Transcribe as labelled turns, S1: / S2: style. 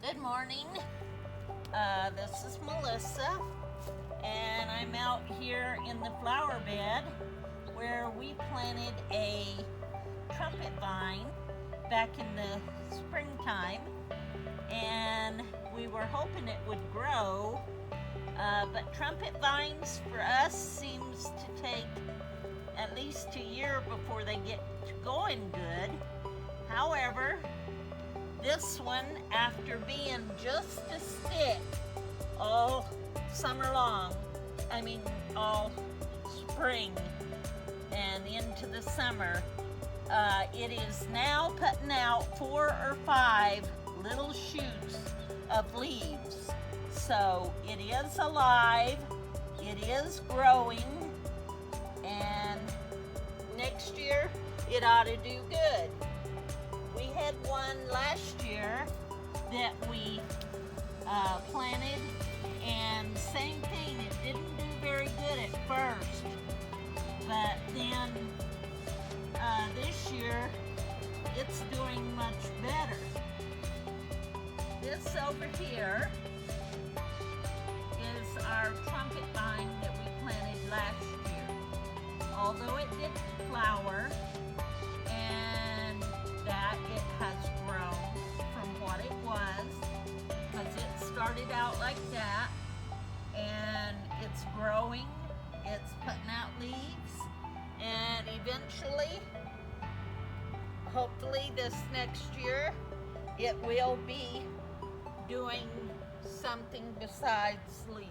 S1: Good morning. This is Melissa, and I'm out here in the flower bed where we planted a trumpet vine back in the springtime, and we were hoping it would grow, but trumpet vines for us seems to take at least a year before they get going good. However, this one, after being just a stick all summer long, all spring and into the summer, it is now putting out 4 or 5 little shoots of leaves. So it is alive, it is growing, and next year it ought to do good. We had one last year that we planted, and same thing, it didn't do very good at first, but then this year it's doing much better. This over here is our trumpet vine that we planted last year. Although it didn't flower, and that it has grown from what it was, because it started out like that, and it's growing, it's putting out leaves, and eventually, hopefully this next year, it will be doing something besides leaves.